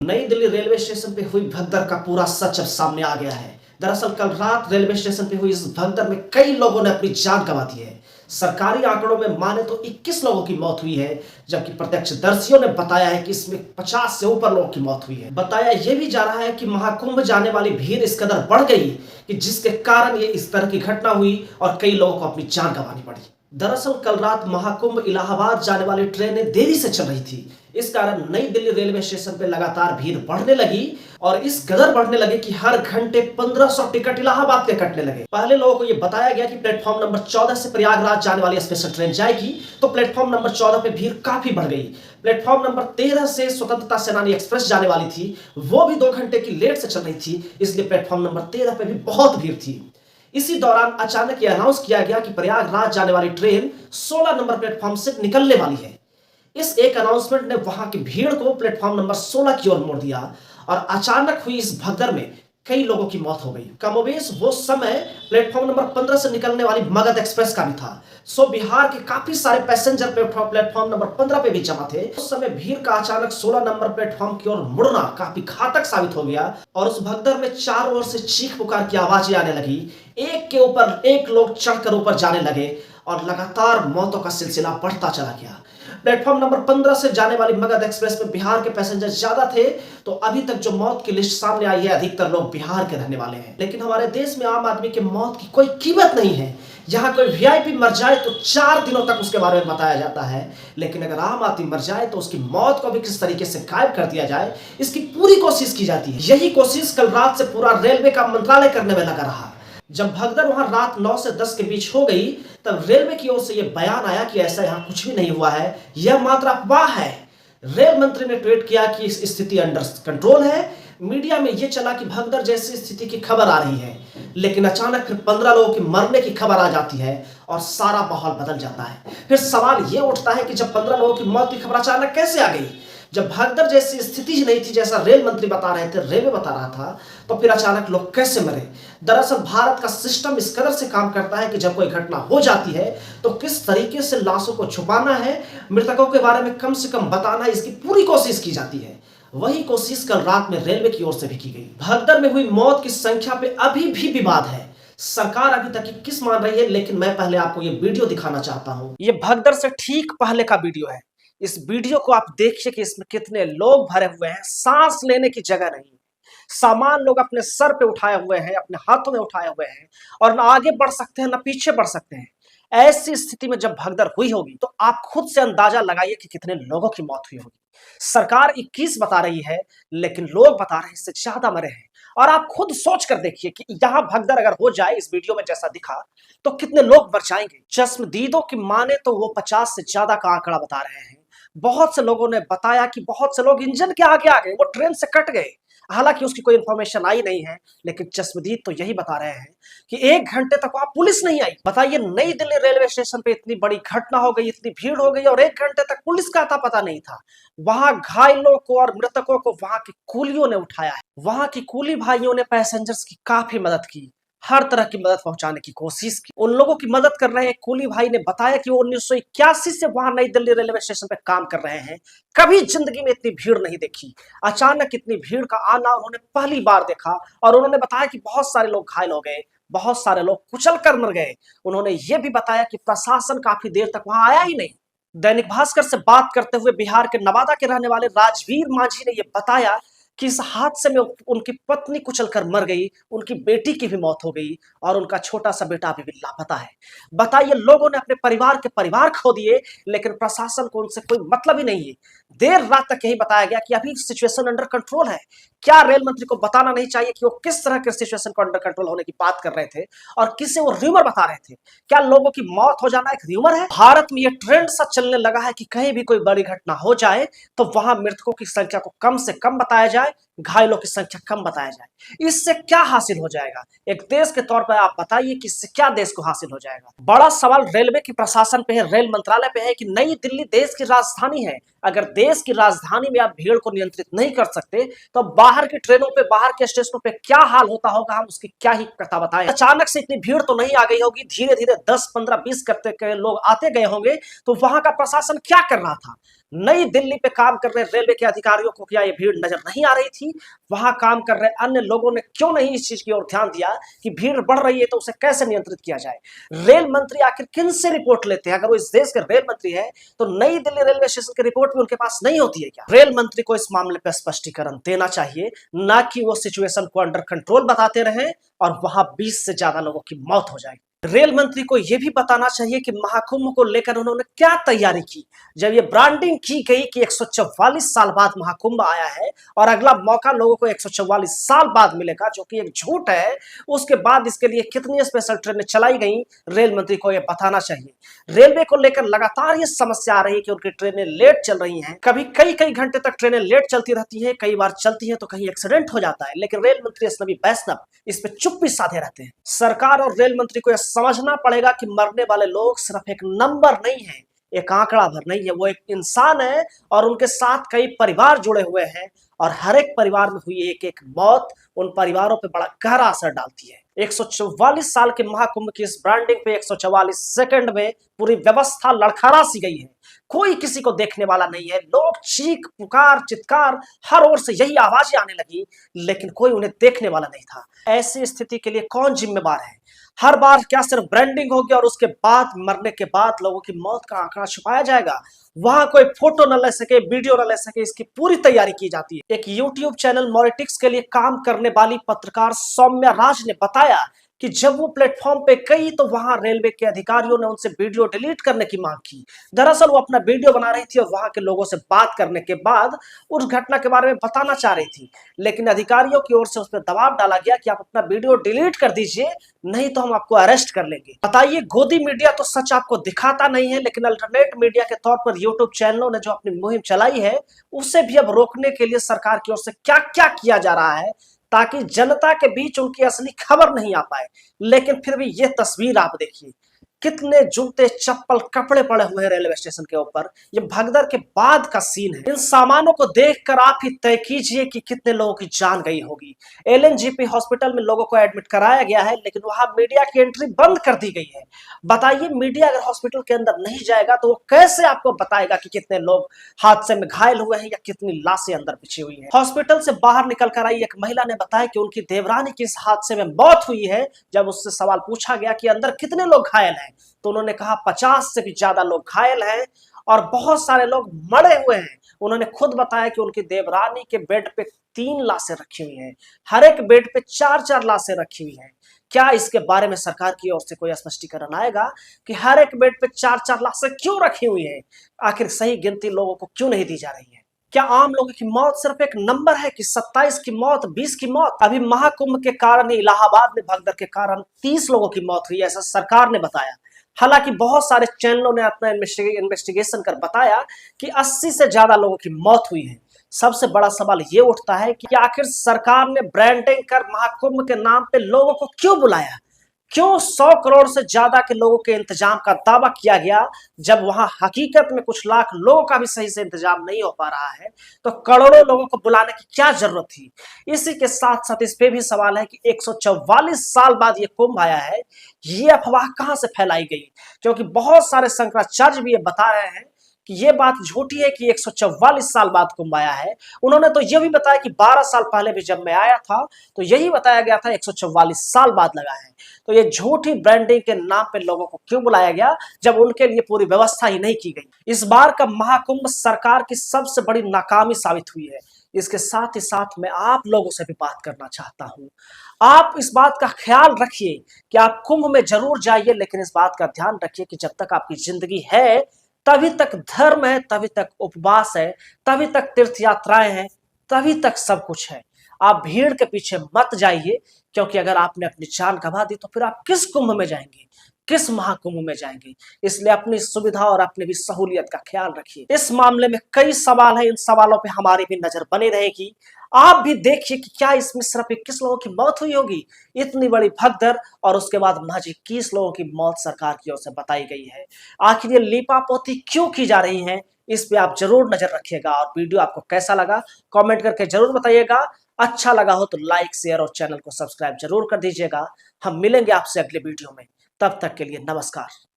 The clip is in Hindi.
नई दिल्ली रेलवे स्टेशन पे हुई भगदड़ का पूरा सच अब सामने आ गया है। दरअसल कल रात रेलवे स्टेशन पे हुई इस भगदड़ में कई लोगों ने अपनी जान गंवा दी है। सरकारी आंकड़ों में माने तो 21 लोगों की मौत हुई है, जबकि प्रत्यक्षदर्शियों ने बताया है कि इसमें 50 से ऊपर लोगों की मौत हुई है। बताया यह भी जा रहा है कि महाकुंभ जाने वाली भीड़ इस कदर बढ़ गई कि जिसके कारण ये इस तरह की घटना हुई और कई लोगों को अपनी जान गंवानी पड़ी। दरअसल कल रात महाकुंभ इलाहाबाद जाने वाली ट्रेनें देरी से चल रही थी। इस कारण नई दिल्ली रेलवे स्टेशन पर लगातार भीड़ बढ़ने लगी और इस कदर बढ़ने लगे कि हर घंटे 1500 टिकट इलाहाबाद के कटने लगे। पहले लोगों को यह बताया गया कि प्लेटफॉर्म नंबर 14 से प्रयागराज जाने वाली स्पेशल ट्रेन जाएगी, तो प्लेटफॉर्म नंबर 14 पे भीड़ काफी बढ़ गई। प्लेटफॉर्म नंबर 13 से स्वतंत्रता सेनानी एक्सप्रेस जाने वाली थी, वो भी 2 घंटे की लेट से चल रही थी, इसलिए प्लेटफॉर्म नंबर 13 पे भी बहुत भीड़ थी। इसी दौरान अचानक यह अनाउंस किया गया कि प्रयागराज जाने वाली ट्रेन 16 नंबर प्लेटफॉर्म से निकलने वाली है। इस एक अनाउंसमेंट ने वहां की भीड़ को प्लेटफॉर्म नंबर 16 की ओर मोड़ दिया और अचानक हुई इस भगदड़ में कई लोगों की मौत हो गई। कमोबेश वो समय प्लेटफॉर्म नंबर 15 से निकलने वाली मगध एक्सप्रेस का भी था। सो बिहार के काफी सारे पैसेंजर प्लेटफॉर्म नंबर 15 पे भी जमा थे। उस समय भीड़ का अचानक 16 नंबर प्लेटफॉर्म की ओर मुड़ना काफी घातक साबित हो गया और उस भगदड़ में चारों ओर से चीख पुकार की आवाजें आने लगी। एक के ऊपर एक लोग चढ़कर ऊपर जाने लगे और लगातार मौतों का सिलसिला बढ़ता चला गया। प्लेटफॉर्म नंबर 15 से जाने वाली मगध एक्सप्रेस में बिहार के पैसेंजर ज्यादा थे, तो अभी तक जो मौत की लिस्ट सामने आई है अधिकतर लोग बिहार के रहने वाले हैं। लेकिन हमारे देश में आम आदमी की मौत की कोई कीमत नहीं है। यहाँ कोई वीआईपी मर जाए तो 4 दिनों तक उसके बारे में बताया जाता है, लेकिन अगर आम आदमी मर जाए तो उसकी मौत को भी किस तरीके से गायब कर दिया जाए, इसकी पूरी कोशिश की जाती है। यही कोशिश कल रात से पूरा रेलवे का मंत्रालय करने में लगा रहा। जब भगदड़ वहां रात 9 से 10 के बीच हो गई, तब रेलवे की ओर से यह बयान आया कि ऐसा यहां कुछ भी नहीं हुआ है, यह मात्र अफवाह है। रेल मंत्री ने ट्वीट किया कि इस स्थिति अंडर कंट्रोल है। मीडिया में यह चला कि भगदड़ जैसी स्थिति की खबर आ रही है, लेकिन अचानक फिर 15 लोगों की मरने की खबर आ जाती है और सारा माहौल बदल जाता है। फिर सवाल यह उठता है कि जब 15 लोगों की मौत की खबर अचानक कैसे आ गई? जब भगदड़ जैसी स्थिति ही नहीं थी, जैसा रेल मंत्री बता रहे थे, रेलवे बता रहा था, तो फिर अचानक लोग कैसे मरे? दरअसल भारत का सिस्टम इस कदर से काम करता है कि जब कोई घटना हो जाती है तो किस तरीके से लाशों को छुपाना है, मृतकों के बारे में कम से कम बताना है, इसकी पूरी कोशिश की जाती है। वही कोशिश कल रात में रेलवे की ओर से भी की गई। भगदड़ में हुई मौत की संख्या पे अभी भी विवाद है। सरकार अभी तक 21 मान रही है, लेकिन मैं पहले आपको ये वीडियो दिखाना चाहता हूँ। ये भगदड़ से ठीक पहले का वीडियो है। इस वीडियो को आप देखिए कि इसमें कितने लोग भरे हुए हैं, सांस लेने की जगह नहीं। सामान लोग अपने सर पे उठाए हुए हैं, अपने हाथों में उठाए हुए हैं और ना आगे बढ़ सकते हैं ना पीछे बढ़ सकते हैं। ऐसी स्थिति में जब भगदड़ हुई होगी तो आप खुद से अंदाजा लगाइए कि कितने लोगों की मौत हुई होगी। सरकार 21 बता रही है, लेकिन लोग बता रहे हैं इससे ज्यादा मरे हैं। और आप खुद सोच कर देखिए कि यहां भगदड़ अगर हो जाए इस वीडियो में जैसा दिखा, तो कितने लोग मर जाएंगे। चश्मदीदों की माने तो वो 50 से ज्यादा का आंकड़ा बता रहे हैं। बहुत से लोगों ने बताया कि बहुत से लोग इंजन के आगे आ गए, वो ट्रेन से कट गए। हालांकि उसकी कोई इंफॉर्मेशन आई नहीं है, लेकिन चश्मदीद तो यही बता रहे हैं कि 1 घंटे तक वहां पुलिस नहीं आई। बताइए, नई दिल्ली रेलवे स्टेशन पे इतनी बड़ी घटना हो गई, इतनी भीड़ हो गई और 1 घंटे तक पुलिस का आता पता नहीं था। वहां घायलों को और मृतकों को वहां के कूलियों ने उठाया है। वहां की कूली भाइयों ने पैसेंजर्स की काफी मदद की, हर तरह की मदद पहुंचाने की कोशिश की। उन लोगों की मदद कर रहे हैं कूली भाई ने बताया कि वो 1981 से वहां नई दिल्ली रेलवे स्टेशन पे काम कर रहे हैं। कभी जिंदगी में इतनी भीड़ नहीं देखी। अचानक इतनी भीड़ का आना उन्होंने पहली बार देखा और उन्होंने बताया कि बहुत सारे लोग घायल हो गए, बहुत सारे लोग कुचल कर मर गए। उन्होंने ये भी बताया कि प्रशासन काफी देर तक वहां आया ही नहीं। दैनिक भास्कर से बात करते हुए बिहार के नवादा के रहने वाले राजवीर मांझी ने यह बताया कि इस हादसे में उनकी पत्नी कुचलकर मर गई, उनकी बेटी की भी मौत हो गई और उनका छोटा सा बेटा अभी भी लापता है। बताइए, लोगों ने अपने परिवार खो दिए, लेकिन प्रशासन को उनसे कोई मतलब ही नहीं है। देर रात तक यही बताया गया कि अभी सिचुएशन अंडर कंट्रोल है। क्या रेल मंत्री को बताना नहीं चाहिए कि वो किस तरह के सिचुएशन को अंडर कंट्रोल होने की बात कर रहे थे और किसे वो र्यूमर बता रहे थे? क्या लोगों की मौत हो जाना एक र्यूमर है? भारत में ये ट्रेंड सा चलने लगा है कि कहीं भी कोई बड़ी घटना हो जाए तो वहां मृतकों की संख्या को कम से कम बताया जाए, घायलों की संख्या कम बताया जाए। इससे क्या हासिल हो जाएगा? एक देश के तौर पर आप बताइए कि इससे क्या देश को हासिल हो जाएगा? बड़ा सवाल रेलवे की प्रशासन पे है, रेल मंत्रालय पे है कि नई दिल्ली देश की राजधानी है। अगर देश की राजधानी में आप भीड़ को नियंत्रित नहीं कर सकते तो बाहर की ट्रेनों पे, बाहर के स्टेशनों पे क्या हाल होता होगा, हम उसकी क्या ही कथा बताएं। अचानक से इतनी भीड़ तो नहीं आ गई होगी, धीरे धीरे 10, 15, 20 करते लोग आते गए होंगे। तो वहां का प्रशासन क्या कर रहा था? नई दिल्ली पे काम कर रहे रेलवे के अधिकारियों को क्या ये भीड़ नजर नहीं आ रही थी? वहां काम कर रहे अन्य लोगों ने क्यों नहीं इस चीज की ओर ध्यान दिया कि भीड़ बढ़ रही है तो उसे कैसे नियंत्रित किया जाए? रेल मंत्री आखिर किन से रिपोर्ट लेते हैं? अगर वो इस देश के रेल मंत्री है तो नई दिल्ली रेलवे स्टेशन की रिपोर्ट भी उनके पास नहीं होती है क्या? रेल मंत्री को इस मामले पर स्पष्टीकरण देना चाहिए, ना कि वो सिचुएशन को अंडर कंट्रोल बताते रहे और वहां 20 से ज्यादा लोगों की मौत हो जाएगी। रेल मंत्री को यह भी बताना चाहिए कि महाकुंभ को लेकर उन्होंने क्या तैयारी की। जब ये ब्रांडिंग की गई कि 144 साल बाद महाकुंभ आया है और अगला मौका लोगों को 144 साल बाद मिलेगा, जो कि एक झूठ है, उसके बाद इसके लिए कितनी स्पेशल ट्रेनें चलाई गई, रेल मंत्री को यह बताना चाहिए। रेलवे को लेकर लगातार ये समस्या आ रही है कि उनकी ट्रेनें लेट चल रही हैं, कभी कई कई घंटे तक ट्रेनें लेट चलती रहती हैं, कई बार चलती हैं तो कहीं एक्सीडेंट हो जाता है, लेकिन रेल मंत्री असलमी वैष्णव इस पे चुप्पी साधे रहते हैं। सरकार और रेल मंत्री को यह समझना पड़ेगा कि मरने वाले लोग सिर्फ एक नंबर नहीं है, एक आंकड़ा भर नहीं है, वो एक इंसान है और उनके साथ कई परिवार जुड़े हुए हैं और हर एक परिवार में हुई एक एक मौत उन परिवारों पे बड़ा गहरा असर डालती है। 144 साल के महाकुंभ की इस ब्रांडिंग पे 144 सेकंड में पूरी व्यवस्था लड़खड़ा सी गई है। कोई किसी को देखने वाला नहीं है, लोग चीख पुकार चित्कार हर ओर से यही आवाजें आने लगी, लेकिन कोई उन्हें देखने वाला नहीं था। ऐसी स्थिति के लिए कौन जिम्मेवार है? हर बार क्या सिर्फ ब्रांडिंग होगी और उसके बाद मरने के बाद लोगों की मौत का आंकड़ा छुपाया जाएगा? वहां कोई फोटो न ले सके, वीडियो न ले सके, इसकी पूरी तैयारी की जाती है। एक यूट्यूब चैनल मॉलिटिक्स के लिए काम करने वाली पत्रकार सौम्या राज ने बताया कि जब वो प्लेटफॉर्म पे गई तो वहां रेलवे के अधिकारियों ने उनसे वीडियो डिलीट करने की मांग की। दरअसल वो अपना वीडियो बना रही थी और वहां के लोगों से बात करने के बाद उस घटना के बारे में बताना चाह रही थी, लेकिन अधिकारियों की ओर से उस पर दबाव डाला गया कि आप अपना वीडियो डिलीट कर दीजिए, नहीं तो हम आपको अरेस्ट कर लेंगे। बताइए, गोदी मीडिया तो सच आपको दिखाता नहीं है, लेकिन अल्टरनेट मीडिया के तौर पर यूट्यूब चैनलों ने जो अपनी मुहिम चलाई है उसे भी अब रोकने के लिए सरकार की ओर से क्या क्या किया जा रहा है ताकि जनता के बीच उनकी असली खबर नहीं आ पाए। लेकिन फिर भी ये तस्वीर आप देखिए, कितने जूते चप्पल कपड़े पड़े हुए हैं रेलवे स्टेशन के ऊपर। ये भगदड़ के बाद का सीन है। इन सामानों को देखकर आप ही तय कीजिए कि कितने लोगों की जान गई होगी। एलएनजेपी हॉस्पिटल में लोगों को एडमिट कराया गया है, लेकिन वहां मीडिया की एंट्री बंद कर दी गई है। बताइए, मीडिया अगर हॉस्पिटल के अंदर नहीं जाएगा तो वो कैसे आपको बताएगा कि कितने लोग हादसे में घायल हुए हैं या कितनी लाशें अंदर बिछी हुई हैं? हॉस्पिटल से बाहर निकल कर आई एक महिला ने बताया कि उनकी देवरानी की इस हादसे में मौत हुई है। जब उससे सवाल पूछा गया कि अंदर कितने लोग घायल हैं, तो उन्होंने कहा 50 से भी ज्यादा लोग घायल हैं और बहुत सारे लोग मरे हुए हैं। उन्होंने खुद बताया कि उनकी देवरानी के बेड पे 3 लाशें रखी हुई हैं, हर एक बेड पे 4-4 लाशें रखी हुई हैं। क्या इसके बारे में सरकार की ओर से कोई स्पष्टीकरण आएगा कि हर एक बेड पे 4-4 लाशें क्यों रखी हुई हैं? आखिर सही गिनती लोगों को क्यों नहीं दी जा रही है? क्या आम लोगों की मौत सिर्फ एक नंबर है कि 27 की मौत, 20 की मौत? अभी महाकुंभ के कारण इलाहाबाद में भगदड़ के कारण 30 लोगों की मौत हुई, ऐसा सरकार ने बताया। हालांकि बहुत सारे चैनलों ने अपना इन्वेस्टिगेशन कर बताया कि 80 से ज्यादा लोगों की मौत हुई है। सबसे बड़ा सवाल ये उठता है कि आखिर सरकार ने ब्रांडिंग कर महाकुंभ के नाम पे लोगों को क्यों बुलाया? क्यों 100 करोड़ से ज्यादा के लोगों के इंतजाम का दावा किया गया, जब वहां हकीकत में कुछ लाख लोगों का भी सही से इंतजाम नहीं हो पा रहा है? तो करोड़ों लोगों को बुलाने की क्या जरूरत थी? इसी के साथ साथ इस पे भी सवाल है कि 144 साल बाद ये कुंभ आया है, ये अफवाह कहां से फैलाई गई? क्योंकि बहुत सारे शंकराचार्य भी ये बता रहे हैं कि ये बात झूठी है कि 144 साल बाद कुंभ आया है। उन्होंने तो यह भी बताया कि 12 साल पहले भी जब मैं आया था तो यही बताया गया था 144 साल बाद लगा है। तो ये झूठी ब्रांडिंग के नाम पे लोगों को क्यों बुलाया गया जब उनके लिए पूरी व्यवस्था ही नहीं की गई? इस बार का महाकुंभ सरकार की सबसे बड़ी नाकामी साबित हुई है। इसके साथ ही साथ मैं आप लोगों से भी बात करना चाहता हूं। आप इस बात का ख्याल रखिए कि आप कुंभ में जरूर जाइए, लेकिन इस बात का ध्यान रखिए कि जब तक आपकी जिंदगी है तभी तक धर्म है, तभी तक उपवास है, तभी तक तीर्थ यात्राएं हैं, तभी तक सब कुछ है। आप भीड़ के पीछे मत जाइए, क्योंकि अगर आपने अपनी जान गंवा दी तो फिर आप किस कुंभ में जाएंगे, किस महाकुंभ में जाएंगे? इसलिए अपनी सुविधा और अपनी भी सहूलियत का ख्याल रखिए। इस मामले में कई सवाल हैं, इन सवालों पे हमारी भी नजर बनी रहेगी। आप भी देखिए कि क्या इसमें सिर्फ 21 लोगों की मौत हुई होगी? इतनी बड़ी भगदड़ और उसके बाद महज 21 लोगों की मौत सरकार की ओर से बताई गई है। आखिर ये लीपापोती क्यों की जा रही है, इस पे आप जरूर नजर रखिएगा। और वीडियो आपको कैसा लगा कमेंट करके जरूर बताइएगा। अच्छा लगा हो तो लाइक, शेयर और चैनल को सब्सक्राइब जरूर कर दीजिएगा। हम मिलेंगे आपसे अगले वीडियो में, तब तक के लिए नमस्कार।